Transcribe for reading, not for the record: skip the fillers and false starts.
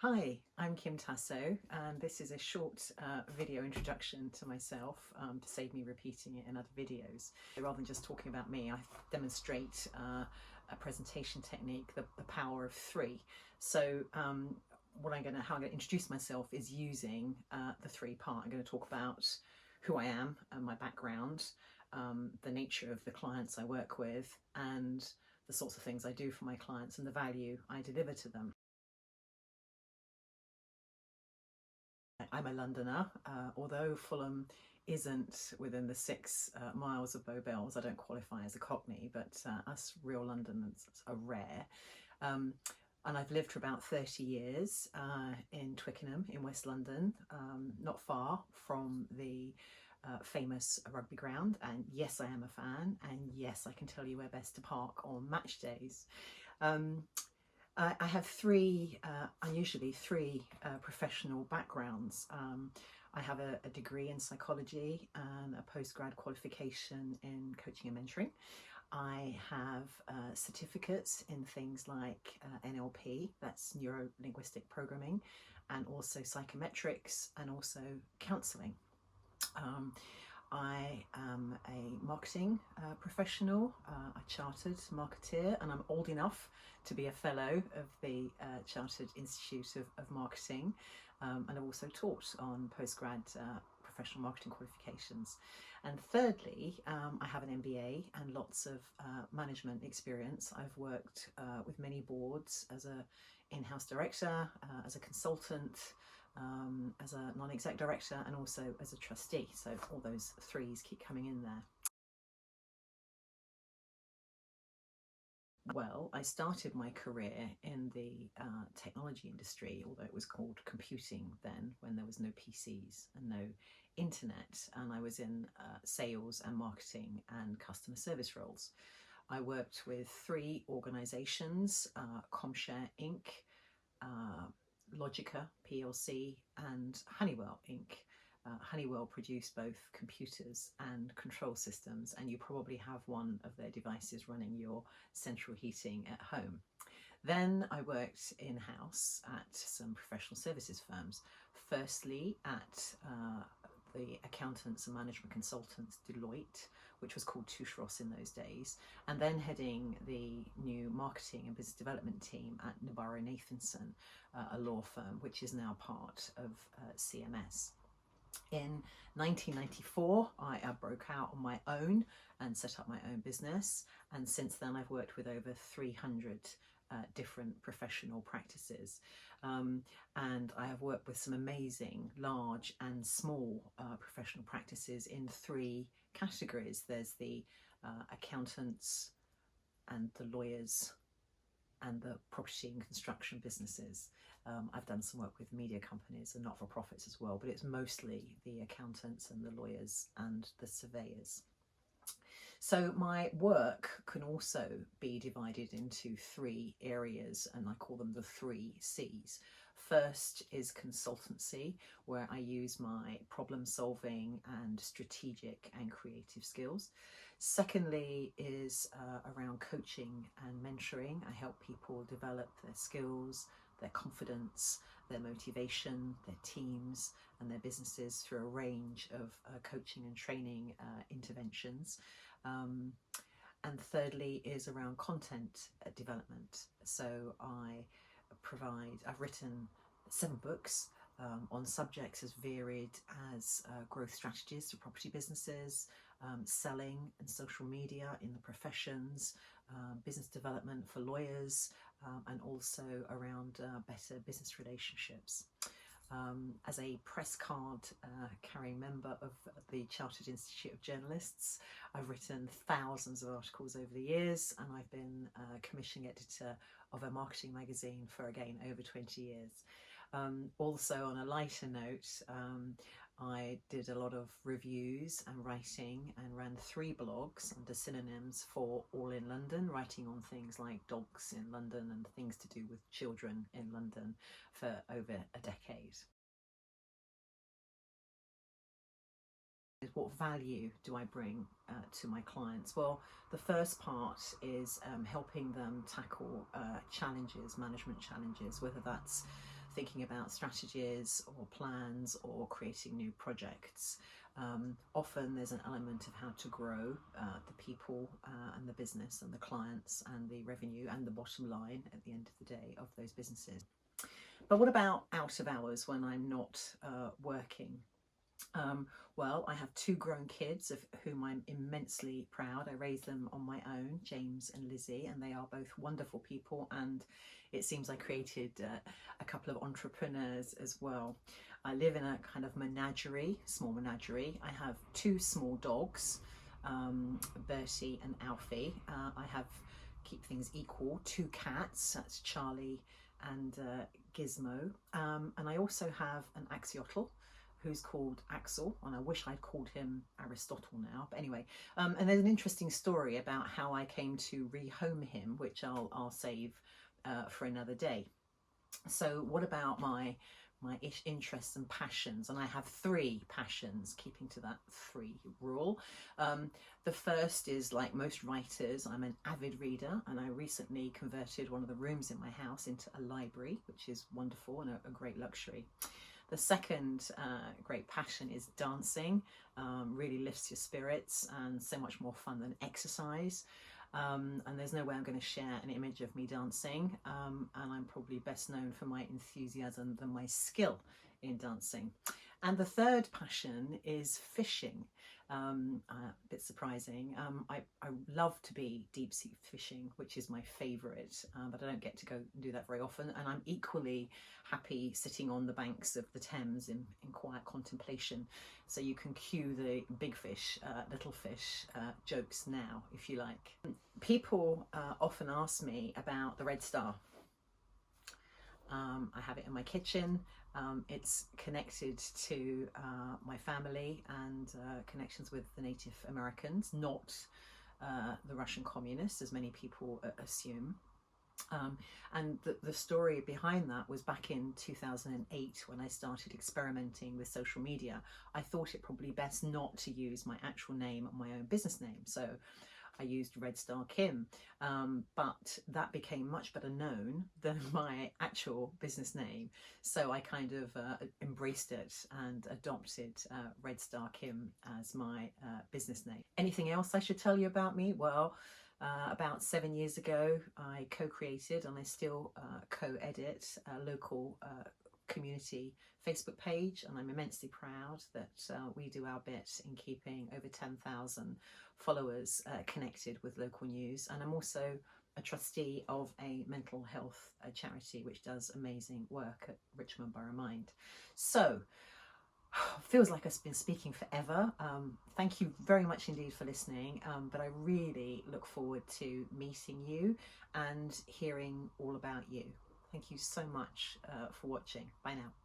Hi, I'm Kim Tasso, and this is a short video introduction to myself to save me repeating it in other videos. Rather than just talking about me, I demonstrate a presentation technique, the power of three. So how I'm going to introduce myself is using the three part. I'm going to talk about who I am and my background, the nature of the clients I work with, and the sorts of things I do for my clients and the value I deliver to them. I'm a Londoner, although Fulham isn't within the 6 miles of Bow Bells. I don't qualify as a Cockney, but us real Londoners are rare. And I've lived for about 30 years in Twickenham in West London, not far from the famous rugby ground. And yes, I am a fan, and yes, I can tell you where best to park on match days. I have unusually three professional backgrounds. I have a degree in psychology and a postgrad qualification in coaching and mentoring. I have certificates in things like NLP, that's neuro-linguistic programming, and also psychometrics and also counselling. I am a marketing professional, a chartered marketeer, and I'm old enough to be a fellow of the Chartered Institute of Marketing, and I've also taught on postgrad professional marketing qualifications. And thirdly, I have an MBA and lots of management experience. I've worked with many boards as an in-house director, as a consultant, as a non-exec director, and also as a trustee. So all those threes keep coming in there. Well, I started my career in the technology industry, although it was called computing then, when there was no PCs and no internet, and I was in sales and marketing and customer service roles. I worked with three organisations, Comshare Inc., Logica PLC and Honeywell Inc. Honeywell produced both computers and control systems, and you probably have one of their devices running your central heating at home. Then I worked in-house at some professional services firms, firstly at the accountants and management consultants Deloitte, which was called Touche Ross in those days, and then heading the new marketing and business development team at Nabarro Nathanson, a law firm which is now part of CMS. In 1994, I broke out on my own and set up my own business, and since then I've worked with over 300 different professional practices, and I have worked with some amazing large and small professional practices in three categories. There's the accountants and the lawyers and the property and construction businesses. I've done some work with media companies and not-for-profits as well, but it's mostly the accountants and the lawyers and the surveyors. So my work can also be divided into three areas, and I call them the three C's. First is consultancy, where I use my problem solving and strategic and creative skills. Secondly is around coaching and mentoring. I help people develop their skills, their confidence, their motivation, their teams and their businesses through a range of coaching and training interventions. And thirdly is around content development. So I've written 7 books on subjects as varied as growth strategies for property businesses, selling and social media in the professions, business development for lawyers, and also around better business relationships. As a press card carrying member of the Chartered Institute of Journalists, I've written thousands of articles over the years, and I've been commissioning editor of a marketing magazine for, again, over 20 years. Also, on a lighter note, I did a lot of reviews and writing and ran 3 blogs under synonyms for All in London, writing on things like dogs in London and things to do with children in London for over a decade. What value do I bring to my clients? Well, the first part is helping them tackle challenges, management challenges, whether that's thinking about strategies or plans or creating new projects. Often there's an element of how to grow the people and the business and the clients and the revenue and the bottom line at the end of the day of those businesses. But what about out of hours when I'm not working? Well, I have 2 grown kids of whom I'm immensely proud. I raised them on my own, James and Lizzie, and they are both wonderful people, and it seems I created a couple of entrepreneurs as well. I live in a kind of menagerie, small menagerie. I have 2 small dogs, Bertie and Alfie. I have, keep things equal, 2 cats, that's Charlie and Gizmo. And I also have an axolotl who's called Axel, and I wish I'd called him Aristotle now, but anyway. And there's an interesting story about how I came to rehome him, which I'll save for another day. So what about my interests and passions? And I have 3 passions, keeping to that 3 rule. The first is, like most writers, I'm an avid reader, and I recently converted one of the rooms in my house into a library, which is wonderful and a great luxury. The second great passion is dancing. Really lifts your spirits and so much more fun than exercise. And there's no way I'm going to share an image of me dancing. And I'm probably best known for my enthusiasm than my skill in dancing. And the third passion is fishing. A bit surprising. I love to be deep sea fishing, which is my favourite, but I don't get to go and do that very often. And I'm equally happy sitting on the banks of the Thames in quiet contemplation. So you can cue the big fish, little fish jokes now, if you like. People often ask me about the Red Star. I have it in my kitchen. It's connected to my family and connections with the Native Americans, not the Russian communists, as many people assume. And the story behind that was back in 2008 when I started experimenting with social media. I thought it probably best not to use my actual name and my own business name. So I used RedStarKim, but that became much better known than my actual business name. So I kind of embraced it and adopted RedStarKim as my business name. Anything else I should tell you about me? Well, about 7 years ago, I co-created and I still co-edit a local community Facebook page, and I'm immensely proud that we do our bit in keeping over 10,000 followers connected with local news. And I'm also a trustee of a mental health charity which does amazing work at Richmond Borough Mind. So feels like I've been speaking forever. Thank you very much indeed for listening, but I really look forward to meeting you and hearing all about you. Thank you so much for watching. Bye now.